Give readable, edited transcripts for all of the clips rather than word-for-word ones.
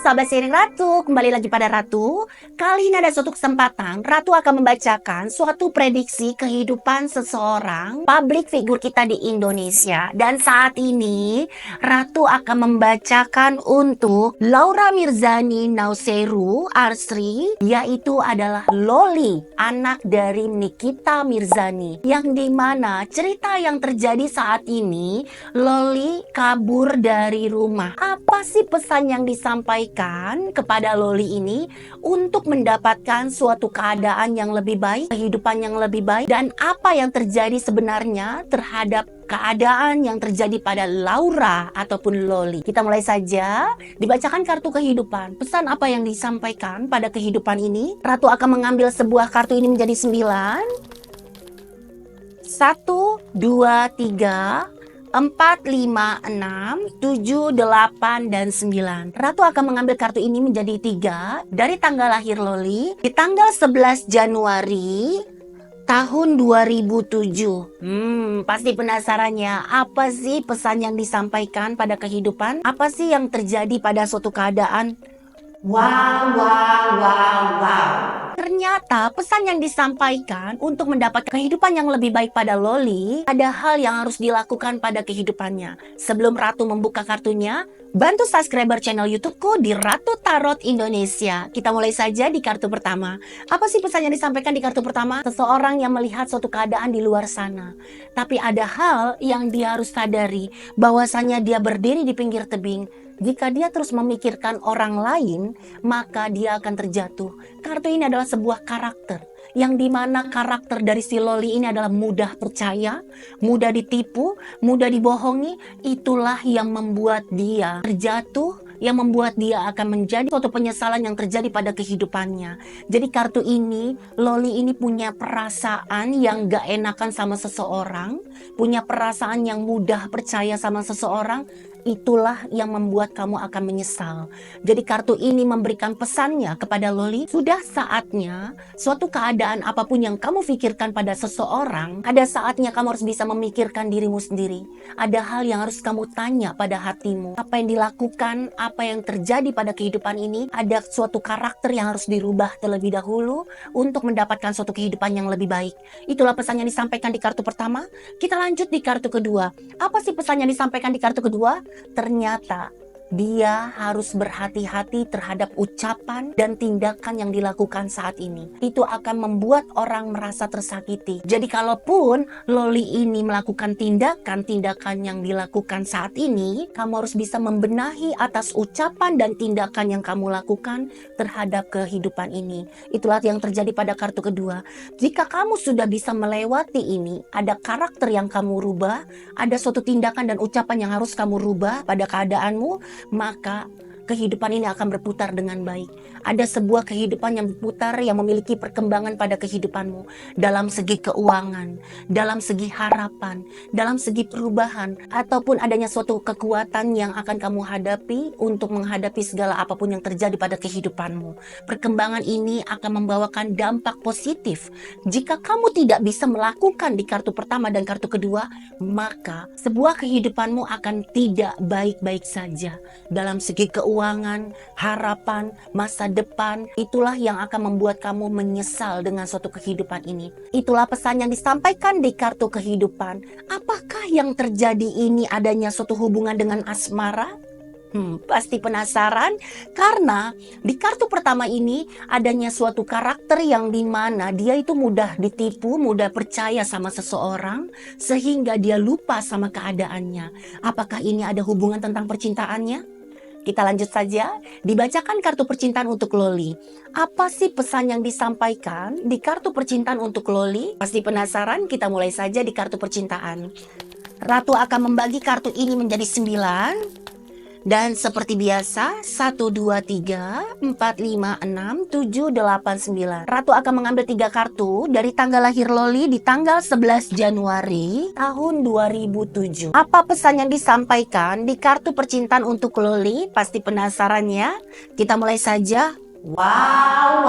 sahabat sharing Ratu, kembali lagi pada Ratu. Kali ini ada suatu kesempatan, Ratu akan membacakan suatu prediksi kehidupan seseorang public figure kita di Indonesia. Dan saat ini, Ratu akan membacakan untuk Laura Mirzani Nauseru Arsri, yaitu adalah Loli, anak dari Nikita Mirzani. Yang dimana cerita yang terjadi saat ini, Loli kabur dari rumah. Apa sih pesan yang disampaikan kepada Loli ini untuk mendapatkan suatu keadaan yang lebih baik, kehidupan yang lebih baik, dan apa yang terjadi sebenarnya terhadap keadaan yang terjadi pada Laura ataupun Loli? Kita mulai saja. Dibacakan kartu kehidupan. Pesan apa yang disampaikan pada kehidupan ini? Ratu akan mengambil sebuah kartu ini menjadi 9. 1, 2, 3, 4, 5, 6, 7, 8, dan 9. Ratu akan mengambil kartu ini menjadi 3 dari tanggal lahir Loli di tanggal 11 Januari tahun 2007. Pasti penasaran ya, apa sih pesan yang disampaikan pada kehidupan? Apa sih yang terjadi pada suatu keadaan? Wow. Ternyata pesan yang disampaikan untuk mendapat kehidupan yang lebih baik pada Loli, ada hal yang harus dilakukan pada kehidupannya. Sebelum Ratu membuka kartunya, bantu subscriber channel YouTubeku di Ratu Tarot Indonesia. Kita mulai saja di kartu pertama. Apa sih pesan yang disampaikan di kartu pertama? Seseorang yang melihat suatu keadaan di luar sana. Tapi ada hal yang dia harus sadari, bahwasanya dia berdiri di pinggir tebing. Jika dia terus memikirkan orang lain, maka dia akan terjatuh. Kartu ini adalah sebuah karakter, yang dimana karakter dari si Loli ini adalah mudah percaya, mudah ditipu, mudah dibohongi. Itulah yang membuat dia terjatuh, yang membuat dia akan menjadi suatu penyesalan yang terjadi pada kehidupannya. Jadi kartu ini, Loli ini punya perasaan yang gak enakan sama seseorang, punya perasaan yang mudah percaya sama seseorang. Itulah yang membuat kamu akan menyesal. Jadi kartu ini memberikan pesannya kepada Loli, sudah saatnya suatu keadaan apapun yang kamu pikirkan pada seseorang, ada saatnya kamu harus bisa memikirkan dirimu sendiri. Ada hal yang harus kamu tanya pada hatimu. Apa yang dilakukan, apa yang terjadi pada kehidupan ini, ada suatu karakter yang harus dirubah terlebih dahulu untuk mendapatkan suatu kehidupan yang lebih baik. Itulah pesan yang disampaikan di kartu pertama. Kita lanjut di kartu kedua. Apa sih pesan yang disampaikan di kartu kedua? Ternyata dia harus berhati-hati terhadap ucapan dan tindakan yang dilakukan saat ini. Itu akan membuat orang merasa tersakiti. Jadi kalaupun Loli ini melakukan tindakan yang dilakukan saat ini, kamu harus bisa membenahi atas ucapan dan tindakan yang kamu lakukan terhadap kehidupan ini. Itulah yang terjadi pada kartu kedua. Jika kamu sudah bisa melewati ini, ada karakter yang kamu rubah, ada suatu tindakan dan ucapan yang harus kamu rubah pada keadaanmu, maka kehidupan ini akan berputar dengan baik. Ada sebuah kehidupan yang berputar, yang memiliki perkembangan pada kehidupanmu. Dalam segi keuangan, dalam segi harapan, dalam segi perubahan, ataupun adanya suatu kekuatan yang akan kamu hadapi untuk menghadapi segala apapun yang terjadi pada kehidupanmu. Perkembangan ini akan membawakan dampak positif. Jika kamu tidak bisa melakukan di kartu pertama dan kartu kedua, maka sebuah kehidupanmu akan tidak baik-baik saja. Dalam segi keuangan, harapan, masa depan, itulah yang akan membuat kamu menyesal dengan suatu kehidupan ini. Itulah pesan yang disampaikan di kartu kehidupan. Apakah yang terjadi ini adanya suatu hubungan dengan asmara? Pasti penasaran, karena di kartu pertama ini adanya suatu karakter yang dimana dia itu mudah ditipu, mudah percaya sama seseorang, sehingga dia lupa sama keadaannya. Apakah ini ada hubungan tentang percintaannya? Kita lanjut saja, dibacakan kartu percintaan untuk Loli. Apa sih pesan yang disampaikan di kartu percintaan untuk Loli? Pasti penasaran, kita mulai saja di kartu percintaan. Ratu akan membagi kartu ini menjadi 9. Dan seperti biasa, 1, 2, 3, 4, 5, 6, 7, 8, 9. Ratu akan mengambil 3 kartu dari tanggal lahir Loli di tanggal 11 Januari tahun 2007. Apa pesan yang disampaikan di kartu percintaan untuk Loli? Pasti penasaran ya? Kita mulai saja. Wow.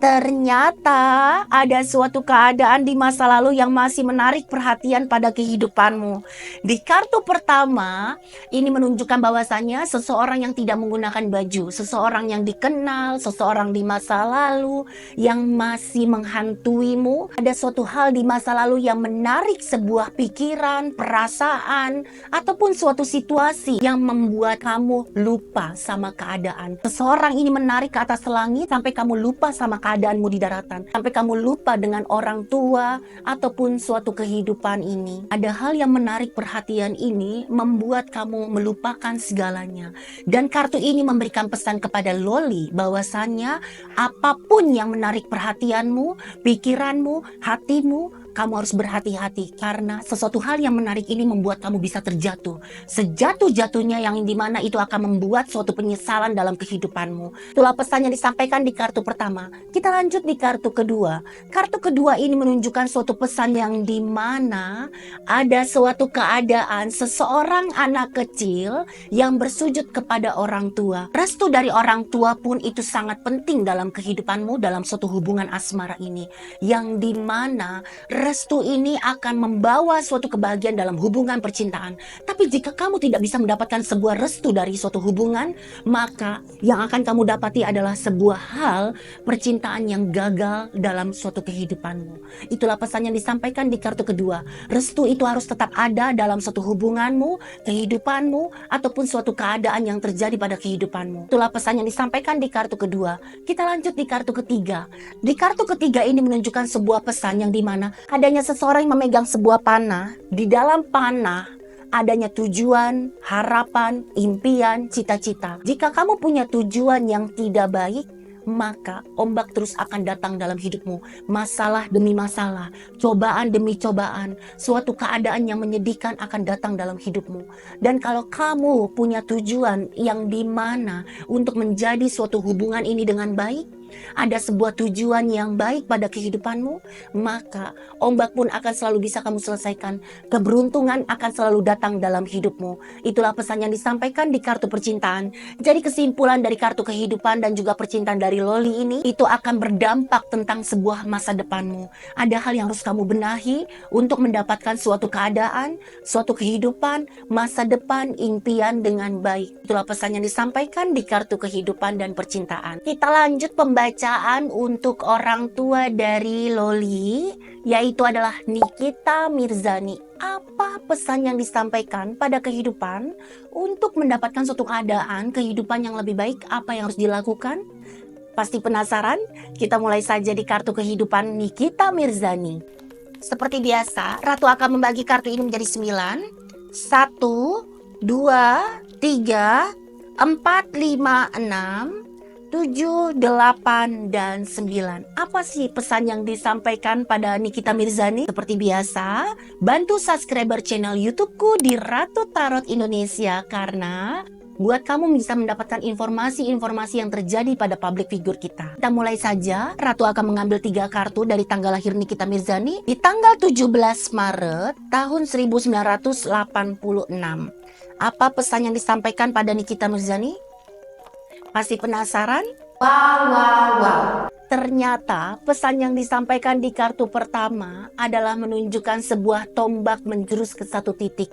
Ternyata ada suatu keadaan di masa lalu yang masih menarik perhatian pada kehidupanmu. Di kartu pertama, ini menunjukkan bahwasannya seseorang yang tidak menggunakan baju, seseorang yang dikenal, seseorang di masa lalu yang masih menghantuimu. Ada suatu hal di masa lalu yang menarik sebuah pikiran, perasaan, ataupun suatu situasi yang membuat kamu lupa sama keadaan. Seseorang ini menarik ke atas langit sampai kamu lupa sama keadaanmu di daratan, sampai kamu lupa dengan orang tua ataupun suatu kehidupan ini. Ada hal yang menarik perhatian ini membuat kamu melupakan segalanya. Dan kartu ini memberikan pesan kepada Loli bahwasannya apapun yang menarik perhatianmu, pikiranmu, hatimu, kamu harus berhati-hati karena sesuatu hal yang menarik ini membuat kamu bisa terjatuh. Sejatuh-jatuhnya yang dimana itu akan membuat suatu penyesalan dalam kehidupanmu. Itulah pesan yang disampaikan di kartu pertama. Kita lanjut di kartu kedua. Kartu kedua ini menunjukkan suatu pesan yang dimana ada suatu keadaan seseorang anak kecil yang bersujud kepada orang tua. Restu dari orang tua pun itu sangat penting dalam kehidupanmu dalam suatu hubungan asmara ini. Yang dimana restu ini akan membawa suatu kebahagiaan dalam hubungan percintaan. Tapi jika kamu tidak bisa mendapatkan sebuah restu dari suatu hubungan, maka yang akan kamu dapati adalah sebuah hal percintaan yang gagal dalam suatu kehidupanmu. Itulah pesan yang disampaikan di kartu kedua. Restu itu harus tetap ada dalam suatu hubunganmu, kehidupanmu, ataupun suatu keadaan yang terjadi pada kehidupanmu. Itulah pesan yang disampaikan di kartu kedua. Kita lanjut di kartu ketiga. Di kartu ketiga ini menunjukkan sebuah pesan yang dimana adanya seseorang yang memegang sebuah panah. Di dalam panah adanya tujuan, harapan, impian, cita-cita. Jika kamu punya tujuan yang tidak baik, maka ombak terus akan datang dalam hidupmu. Masalah demi masalah, cobaan demi cobaan, suatu keadaan yang menyedihkan akan datang dalam hidupmu. Dan kalau kamu punya tujuan yang dimana untuk menjadi suatu hubungan ini dengan baik, ada sebuah tujuan yang baik pada kehidupanmu, maka ombak pun akan selalu bisa kamu selesaikan. Keberuntungan akan selalu datang dalam hidupmu. Itulah pesan yang disampaikan di kartu percintaan. Jadi kesimpulan dari kartu kehidupan dan juga percintaan dari Loli ini, itu akan berdampak tentang sebuah masa depanmu. Ada hal yang harus kamu benahi untuk mendapatkan suatu keadaan, suatu kehidupan, masa depan, impian dengan baik. Itulah pesan yang disampaikan di kartu kehidupan dan percintaan. Kita lanjut pembacaan untuk orang tua dari Loli, yaitu adalah Nikita Mirzani. Apa pesan yang disampaikan pada kehidupan untuk mendapatkan suatu keadaan, kehidupan yang lebih baik? Apa yang harus dilakukan? Pasti penasaran? Kita mulai saja di kartu kehidupan Nikita Mirzani. Seperti biasa, Ratu akan membagi kartu ini menjadi 9. 1, 2, 3, 4, 5, 6, 7, 8, dan 9. Apa sih pesan yang disampaikan pada Nikita Mirzani? Seperti biasa, bantu subscriber channel YouTubeku di Ratu Tarot Indonesia karena buat kamu bisa mendapatkan informasi-informasi yang terjadi pada public figure kita. Kita mulai saja. Ratu akan mengambil 3 kartu dari tanggal lahir Nikita Mirzani di tanggal 17 Maret tahun 1986. Apa pesan yang disampaikan pada Nikita Mirzani? Pasti penasaran? Wow. Ternyata pesan yang disampaikan di kartu pertama adalah menunjukkan sebuah tombak menjurus ke satu titik.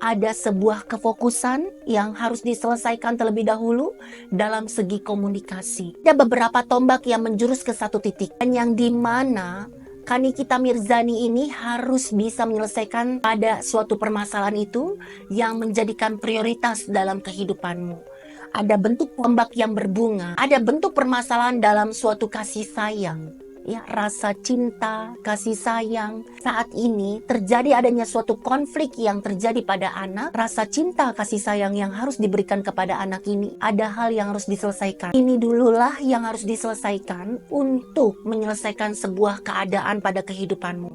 Ada sebuah kefokusan yang harus diselesaikan terlebih dahulu dalam segi komunikasi. Ada beberapa tombak yang menjurus ke satu titik. Dan yang dimana Nikita Mirzani ini harus bisa menyelesaikan pada suatu permasalahan itu yang menjadikan prioritas dalam kehidupanmu. Ada bentuk tombak yang berbunga, ada bentuk permasalahan dalam suatu kasih sayang. Ya, rasa cinta, kasih sayang. Saat ini terjadi adanya suatu konflik yang terjadi pada anak. Rasa cinta, kasih sayang yang harus diberikan kepada anak ini. Ada hal yang harus diselesaikan. Ini dululah yang harus diselesaikan untuk menyelesaikan sebuah keadaan pada kehidupanmu.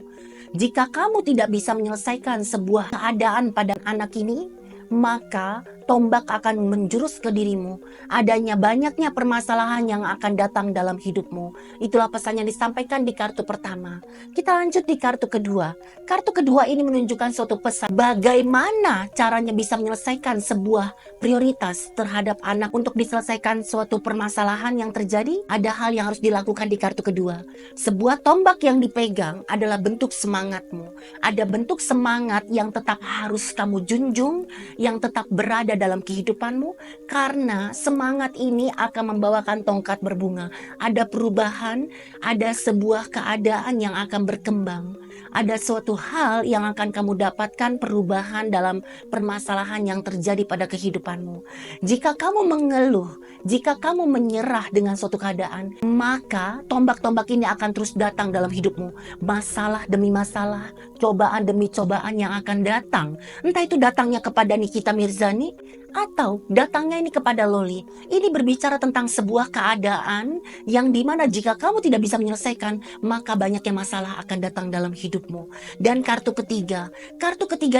Jika kamu tidak bisa menyelesaikan sebuah keadaan pada anak ini, maka tombak akan menjurus ke dirimu. Adanya banyaknya permasalahan yang akan datang dalam hidupmu. Itulah pesan yang disampaikan di kartu pertama. Kita lanjut di kartu kedua. Kartu kedua ini menunjukkan suatu pesan bagaimana caranya bisa menyelesaikan sebuah prioritas terhadap anak. Untuk diselesaikan suatu permasalahan yang terjadi, ada hal yang harus dilakukan di kartu kedua. Sebuah tombak yang dipegang adalah bentuk semangatmu. Ada bentuk semangat yang tetap harus kamu junjung, yang tetap berada dalam kehidupanmu, karena semangat ini akan membawakan tongkat berbunga. Ada perubahan, ada sebuah keadaan yang akan berkembang, ada suatu hal yang akan kamu dapatkan perubahan dalam permasalahan yang terjadi pada kehidupanmu. Jika kamu mengeluh, jika kamu menyerah dengan suatu keadaan, maka tombak-tombak ini akan terus datang dalam hidupmu. Masalah demi masalah, cobaan demi cobaan yang akan datang. Entah itu datangnya kepada Nikita Mirzani atau datangnya ini kepada Loli. Ini berbicara tentang sebuah keadaan yang dimana jika kamu tidak bisa menyelesaikan, maka banyaknya masalah akan datang dalam hidupmu. Dan kartu ketiga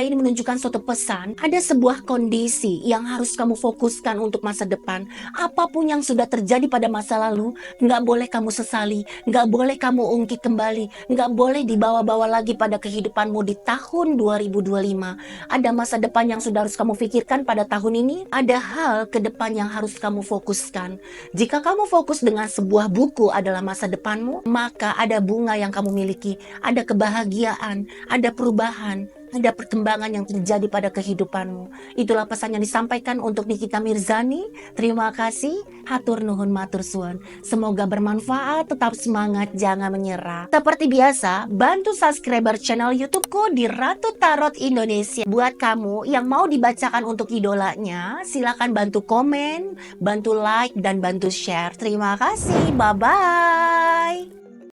ini menunjukkan suatu pesan. Ada sebuah kondisi yang harus kamu fokuskan untuk masa depan. Apapun yang sudah terjadi pada masa lalu, nggak boleh kamu sesali, nggak boleh kamu ungkit kembali, nggak boleh dibawa-bawa lagi pada kehidupanmu di tahun 2025. Ada masa depan yang sudah harus kamu pikirkan pada tahun ini. Ada hal ke depan yang harus kamu fokuskan. Jika kamu fokus dengan sebuah buku adalah masa depanmu, maka ada bunga yang kamu miliki, ada kebahagiaan, ada perubahan, ada perkembangan yang terjadi pada kehidupanmu. Itulah pesan yang disampaikan untuk Nikita Mirzani. Terima kasih. Hatur nuhun matur suwun. Semoga bermanfaat, tetap semangat, jangan menyerah. Seperti biasa, bantu subscriber channel YouTubeku di Ratu Tarot Indonesia. Buat kamu yang mau dibacakan untuk idolanya, silakan bantu komen, bantu like, dan bantu share. Terima kasih. Bye-bye.